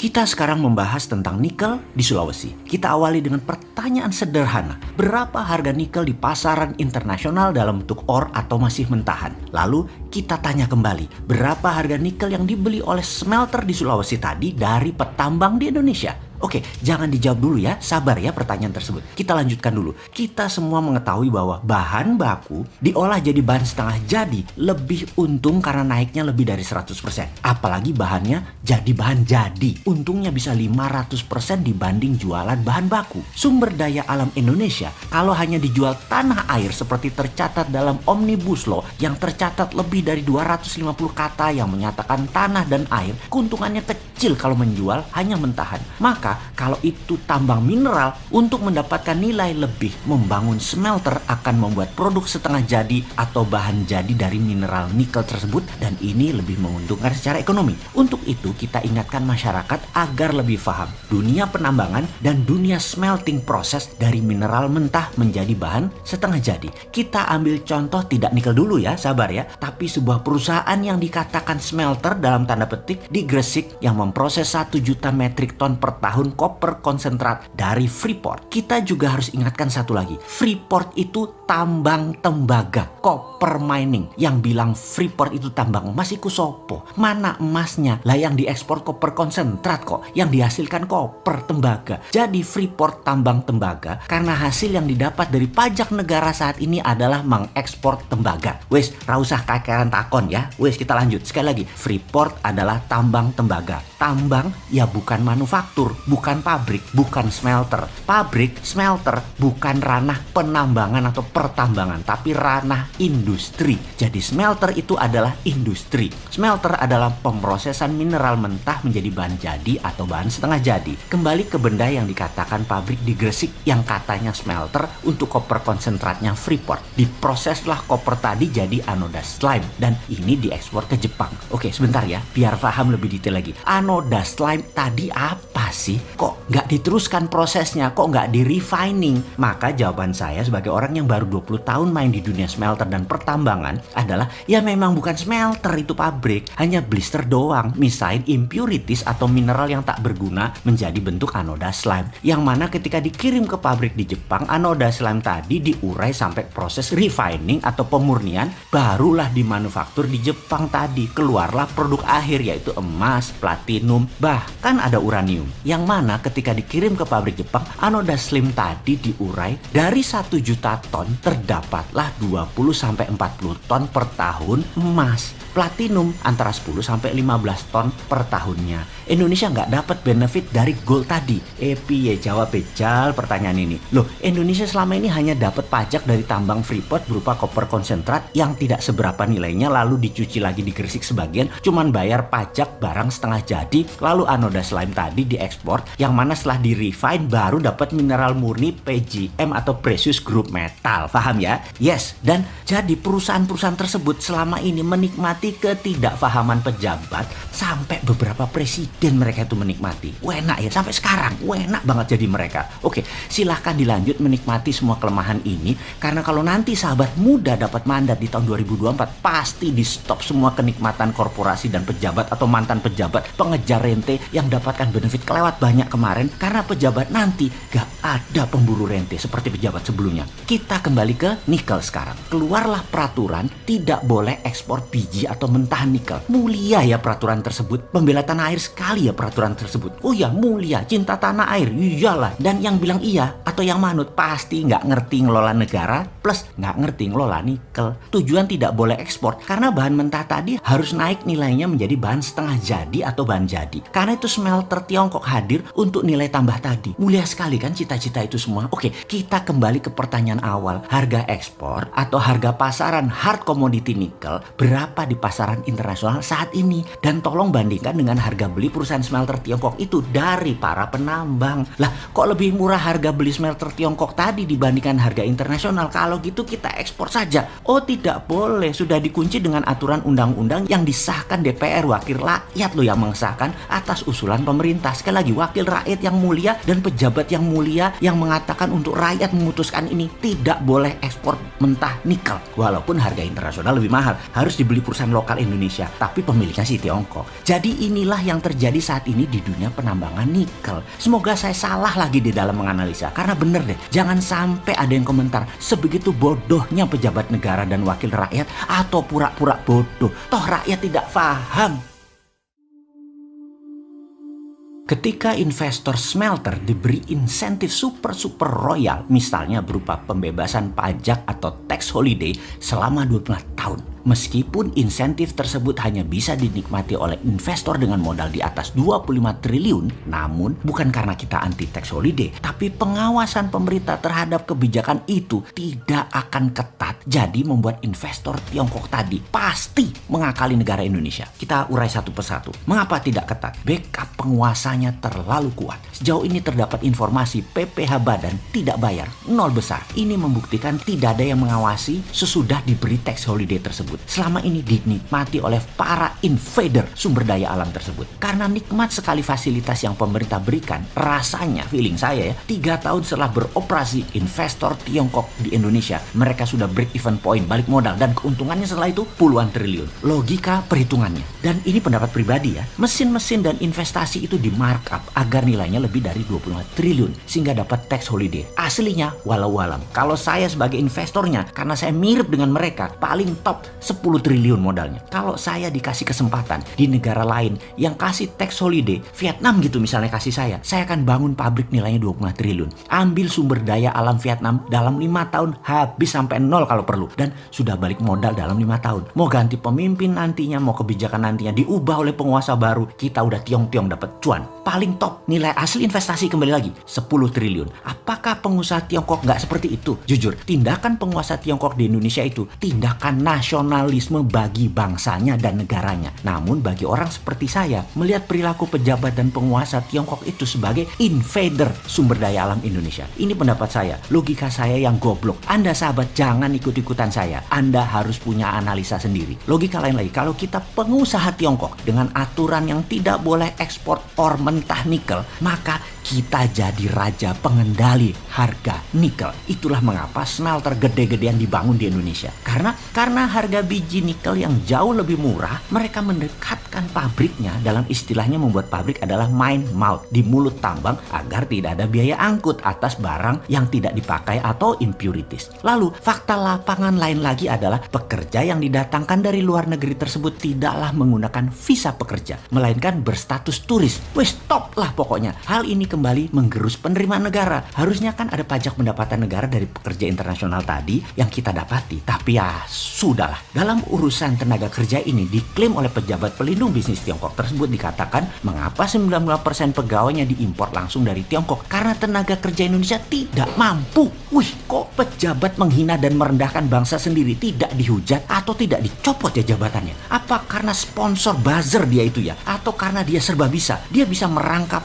Kita sekarang membahas tentang nikel di Sulawesi. Kita awali dengan pertanyaan sederhana. Berapa harga nikel di pasaran internasional dalam bentuk ore atau masih mentahan? Lalu kita tanya kembali, berapa harga nikel yang dibeli oleh smelter di Sulawesi tadi dari petambang di Indonesia? Oke, jangan dijawab dulu ya, sabar ya pertanyaan tersebut. Kita lanjutkan dulu. Kita semua mengetahui bahwa bahan baku diolah jadi bahan setengah jadi lebih untung karena naiknya lebih dari 100%. Apalagi bahannya jadi bahan jadi. Untungnya bisa 500% dibanding jualan bahan baku. Sumber daya alam Indonesia kalau hanya dijual tanah air seperti tercatat dalam Omnibus Law yang tercatat lebih dari 250 kata yang menyatakan tanah dan air, keuntungannya kecil kalau menjual hanya mentahan. Maka kalau itu tambang mineral, untuk mendapatkan nilai lebih, membangun smelter akan membuat produk setengah jadi atau bahan jadi dari mineral nikel tersebut, dan ini lebih menguntungkan secara ekonomi. Untuk itu kita ingatkan masyarakat agar lebih paham dunia penambangan dan dunia smelting proses dari mineral mentah menjadi bahan setengah jadi. Kita ambil contoh tidak nikel dulu ya, sabar ya, tapi sebuah perusahaan yang dikatakan smelter dalam tanda petik di Gresik yang memproses 1 juta metrik ton per tahun koper konsentrat dari Freeport. Kita juga harus ingatkan satu lagi. Freeport itu tambang tembaga, copper mining. Yang bilang Freeport itu tambang emas iku sopo? Mana emasnya? Lah yang diekspor koper konsentrat kok. Yang dihasilkan koper tembaga. Jadi Freeport tambang tembaga karena hasil yang didapat dari pajak negara saat ini adalah mengekspor tembaga. Wes, ra usah kakeran takon ya. Wes, kita lanjut. Sekali lagi, Freeport adalah tambang tembaga. Tambang ya bukan manufaktur, bukan pabrik, bukan smelter. Pabrik, smelter bukan ranah penambangan atau pertambangan, tapi ranah industri. Jadi smelter itu adalah industri. Smelter adalah pemrosesan mineral mentah menjadi bahan jadi atau bahan setengah jadi. Kembali ke benda yang dikatakan pabrik di Gresik yang katanya smelter untuk koper konsentratnya Freeport. Diproseslah koper tadi jadi anoda slime dan ini diekspor ke Jepang. Oke, sebentar ya, biar paham lebih detail lagi. Anoda slime tadi apa sih? Kok nggak diteruskan prosesnya? Kok nggak di-refining? Maka jawaban saya sebagai orang yang baru 20 tahun main di dunia smelter dan pertambangan adalah ya memang bukan smelter itu pabrik. Hanya blister doang, misain impurities atau mineral yang tak berguna menjadi bentuk anoda slime. Yang mana ketika dikirim ke pabrik di Jepang, anoda slime tadi diurai sampai proses refining atau pemurnian, barulah dimanufaktur di Jepang tadi. Keluarlah produk akhir yaitu emas, platinum, bahkan ada uranium. Yang mana ketika dikirim ke pabrik Jepang, anoda slime tadi diurai dari 1 juta ton terdapatlah 20-40 ton per tahun emas. Platinum antara 10-15 ton per tahunnya. Indonesia nggak dapat benefit dari gold tadi. Piye jawab bejal pertanyaan ini. Loh, Indonesia selama ini hanya dapat pajak dari tambang Freeport berupa koper konsentrat yang tidak seberapa nilainya, lalu dicuci lagi di Gresik sebagian, cuman bayar pajak barang setengah jadi, lalu anoda slime tadi diekspor, yang mana setelah di-refine baru dapat mineral murni PGM atau precious group metal. Paham ya? Yes, dan jadi perusahaan-perusahaan tersebut selama ini menikmati ketidakfahaman pejabat sampai beberapa presiden mereka itu menikmati. Enak ya, sampai sekarang enak banget jadi mereka. Oke, silahkan dilanjut menikmati semua kelemahan ini, karena kalau nanti sahabat muda dapat mandat di tahun 2024 pasti di stop semua kenikmatan korporasi dan pejabat atau mantan pejabat pengejar rente yang dapatkan benefit kelewat banyak kemarin, karena pejabat nanti gak ada pemburu rente seperti pejabat sebelumnya. Kita kembali ke nikel sekarang. Keluarlah peraturan tidak boleh ekspor biji atau mentahan nikel. Mulia ya peraturan tersebut. Pembela tanah air sekali ya peraturan tersebut. Oh ya, mulia, cinta tanah air, iyalah. Dan yang bilang iya atau yang manut pasti nggak ngerti ngelola negara plus nggak ngerti ngelola nikel. Tujuan tidak boleh ekspor karena bahan mentah tadi harus naik nilainya menjadi bahan setengah jadi atau bahan jadi. Karena itu smelter Tiongkok hadir untuk nilai tambah tadi. Mulia sekali kan cita-cita itu semua. Oke, kita kembali ke pertanyaan awal. Harga ekspor atau harga pasaran hard commodity nikel berapa di pasaran internasional saat ini? Dan tolong bandingkan dengan harga beli perusahaan smelter Tiongkok itu dari para penambang. Lah, kok lebih murah harga beli smelter Tiongkok tadi dibandingkan harga internasional? Kalau gitu kita ekspor saja. Oh, tidak boleh. Sudah dikunci dengan aturan undang-undang yang disahkan DPR, wakil rakyat loh yang mengesahkan atas usulan pemerintah. Sekali lagi wakil rakyat yang mulia dan pejabat yang mulia yang mengatakan untuk rakyat memutuskan ini tidak boleh ekspor mentah nikel. Walaupun harga internasional lebih mahal, harus dibeli perusahaan lokal Indonesia, tapi pemiliknya si Tiongkok. Jadi inilah yang terjadi saat ini di dunia penambangan nikel. Semoga saya salah lagi di dalam menganalisa, karena bener deh, jangan sampai ada yang komentar sebegitu bodohnya pejabat negara dan wakil rakyat atau pura-pura bodoh. Toh rakyat tidak paham. Ketika investor smelter diberi insentif super royal, misalnya berupa pembebasan pajak atau tax holiday selama 12 tahun. Meskipun insentif tersebut hanya bisa dinikmati oleh investor dengan modal di atas 25 triliun, namun bukan karena kita anti tax holiday, tapi pengawasan pemerintah terhadap kebijakan itu tidak akan ketat. Jadi membuat investor Tiongkok tadi pasti mengakali negara Indonesia. Kita urai satu persatu. Mengapa tidak ketat? Backup penguasanya terlalu kuat. Sejauh ini terdapat informasi PPh Badan tidak bayar, nol besar. Ini membuktikan tidak ada yang mengawasi sesudah diberi tax holiday tersebut. Selama ini dinikmati oleh para invader sumber daya alam tersebut. Karena nikmat sekali fasilitas yang pemerintah berikan, rasanya feeling saya ya, 3 tahun setelah beroperasi investor Tiongkok di Indonesia, mereka sudah break even point, balik modal, dan keuntungannya setelah itu puluhan triliun. Logika perhitungannya. Dan ini pendapat pribadi ya, mesin-mesin dan investasi itu di markup agar nilainya lebih dari 25 triliun sehingga dapat tax holiday. Aslinya walau alam. Kalau saya sebagai investornya, karena saya mirip dengan mereka, paling top 10 triliun modalnya. Kalau saya dikasih kesempatan di negara lain yang kasih tax holiday, Vietnam gitu misalnya kasih saya akan bangun pabrik nilainya 20 triliun. Ambil sumber daya alam Vietnam dalam 5 tahun habis sampai nol kalau perlu. Dan sudah balik modal dalam 5 tahun. Mau ganti pemimpin nantinya, mau kebijakan nantinya diubah oleh penguasa baru, kita udah tiong-tiong dapat cuan. Paling top nilai asli investasi kembali lagi 10 triliun. Apakah pengusaha Tiongkok nggak seperti itu? Jujur, tindakan penguasa Tiongkok di Indonesia itu tindakan nasionalisme bagi bangsanya dan negaranya. Namun bagi orang seperti saya, melihat perilaku pejabat dan penguasa Tiongkok itu sebagai invader sumber daya alam Indonesia. Ini pendapat saya, logika saya yang goblok. Anda sahabat jangan ikut-ikutan saya. Anda harus punya analisa sendiri. Logika lain lagi, kalau kita pengusaha Tiongkok dengan aturan yang tidak boleh ekspor ore mentah nikel, maka kita jadi raja pengendali harga nikel. Itulah mengapa smelter gede-gedean dibangun di Indonesia. Karena harga biji nikel yang jauh lebih murah, mereka mendekatkan pabriknya, dalam istilahnya membuat pabrik adalah mine mouth, di mulut tambang, agar tidak ada biaya angkut atas barang yang tidak dipakai atau impurities. Lalu fakta lapangan lain lagi adalah pekerja yang didatangkan dari luar negeri tersebut tidaklah menggunakan visa pekerja, melainkan berstatus turis. Wes stop lah pokoknya. Hal ini kembali menggerus penerimaan negara. Harusnya kan ada pajak pendapatan negara dari pekerja internasional tadi yang kita dapati. Tapi ya sudahlah. Dalam urusan tenaga kerja ini diklaim oleh pejabat pelindung bisnis Tiongkok tersebut, dikatakan mengapa 95% pegawainya diimpor langsung dari Tiongkok? Karena tenaga kerja Indonesia tidak mampu. Wih, kok pejabat menghina dan merendahkan bangsa sendiri, tidak dihujat atau tidak dicopot ya jabatannya? Apa karena sponsor buzzer dia itu ya? Atau karena dia serba bisa? Dia bisa merangkap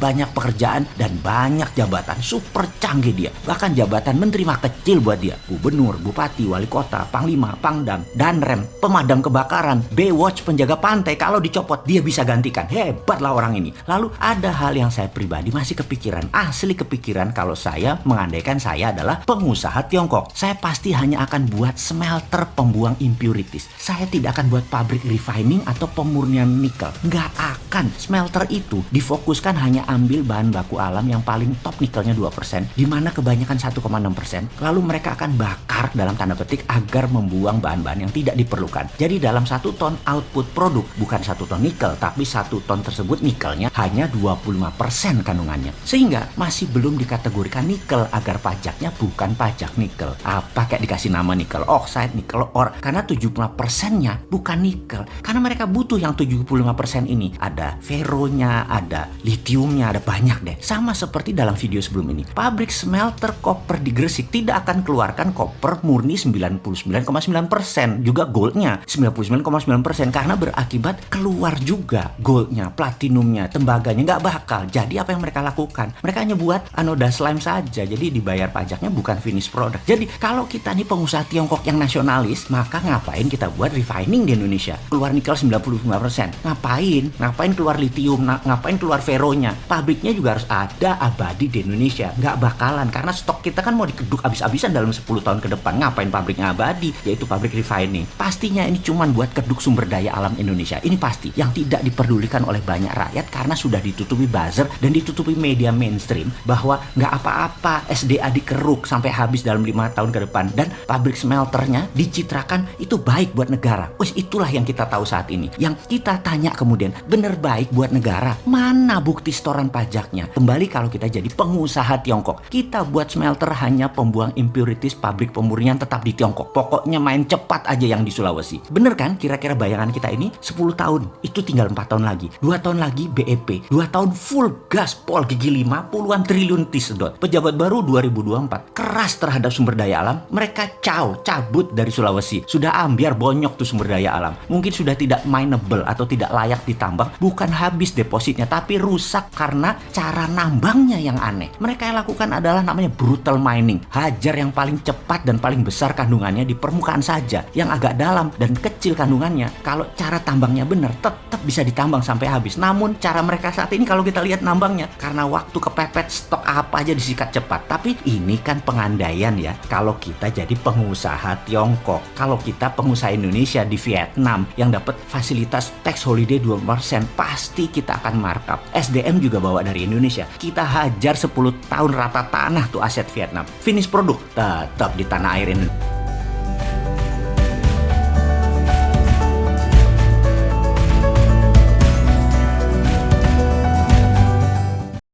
banyak pekerjaan dan banyak jabatan. Super canggih dia. Bahkan jabatan menteri mah kecil buat dia. Gubernur, bupati, wali kota, panglima, pangdam, danrem, pemadam kebakaran, Baywatch, penjaga pantai, kalau dicopot dia bisa gantikan. Hebatlah orang ini. Lalu ada hal yang saya pribadi masih kepikiran. Asli kepikiran kalau saya mengandaikan saya adalah pengusaha Tiongkok. Saya pasti hanya akan buat smelter pembuang impurities. Saya tidak akan buat pabrik refining atau pemurnian nikel. Nggak akan. Smelter itu difokuskan hanya ambil bahan baku alam yang paling top nikelnya 2%, di mana kebanyakan 1,6%. Lalu mereka akan bakar dalam tanda petik agar membuang bahan-bahan yang tidak diperlukan. Jadi dalam 1 ton output produk, bukan 1 ton nikel, tapi 1 ton tersebut nikelnya hanya 25% kandungannya. Sehingga masih belum dikategorikan nikel agar pajaknya bukan pajak nikel. Apa kayak dikasih nama nikel oxide, nikel ore, karena 75%-nya bukan nikel. Karena mereka butuh yang 75% ini. Ada ferronya, ada litiumnya, ada banyak deh. Sama seperti dalam video sebelum ini. Pabrik smelter koper di Gresik tidak akan keluarkan koper murni 99,9%. Juga goldnya 99,9%, karena berakibat keluar juga goldnya, platinumnya, tembaganya, nggak bakal. Jadi apa yang mereka lakukan? Mereka hanya buat anoda slime saja. Jadi dibayar pajaknya bukan finish product. Jadi kalau kita nih pengusaha Tiongkok yang nasionalis, maka ngapain kita buat refining di Indonesia? Keluar nikel 95%. Ngapain ngapain keluar litium, ngapain keluar feronya. Pabriknya juga harus ada abadi di Indonesia. Nggak bakalan, karena stok kita kan mau dikeduk abis-abisan dalam 10 tahun ke depan. Ngapain pabriknya abadi, yaitu pabrik refining. Pastinya ini cuman buat keduk sumber daya alam Indonesia. Ini pasti yang tidak diperdulikan oleh banyak rakyat karena sudah ditutupi buzzer dan ditutupi media mainstream bahwa nggak apa-apa SDA dikeruk sampai habis dalam 5 tahun ke depan, dan pabrik smelternya dicitrakan itu baik buat negara. Itulah yang kita tahu saat ini. Yang kita tanya kemudian, bener baik buat negara? Mana bukti setoran pajaknya? Kembali kalau kita jadi pengusaha Tiongkok, kita buat smelter hanya pembuang impurities, pabrik pemurnian tetap di Tiongkok. Pokoknya main cepat aja yang di Sulawesi. Bener kan kira-kira bayangan kita ini? 10 tahun, itu tinggal 4 tahun lagi. 2 tahun lagi BEP, 2 tahun full gas pol gigi 5, puluhan triliun sedot. Pejabat baru 2024, keras terhadap sumber daya alam, mereka cabut dari Sulawesi. Sudah ambiar bonyok tuh sumber daya alam. Mungkin sudah tidak mineable atau tidak layak ditambang. Bukan habis depositnya, tapi rusak karena cara nambangnya yang aneh. Mereka yang lakukan adalah namanya brutal mining. Hajar yang paling cepat dan paling besar kandungannya di permukaan saja. Yang agak dalam dan kecil kandungannya, kalau cara tambangnya benar, tetap bisa ditambang sampai habis. Namun cara mereka saat ini kalau kita lihat nambangnya, karena waktu kepepet, stok apa aja disikat cepat. Tapi ini kan pengandaian ya. Kalau kita jadi pengusaha Tiongkok, kalau kita pengusaha Indonesia di Vietnam yang dapat fasilitas tax holiday 2%, pasti kita akan markup. SDM juga bawa dari Indonesia. Kita hajar 10 tahun rata tanah tuh aset Vietnam. Finish produk tetap di tanah air Indonesia.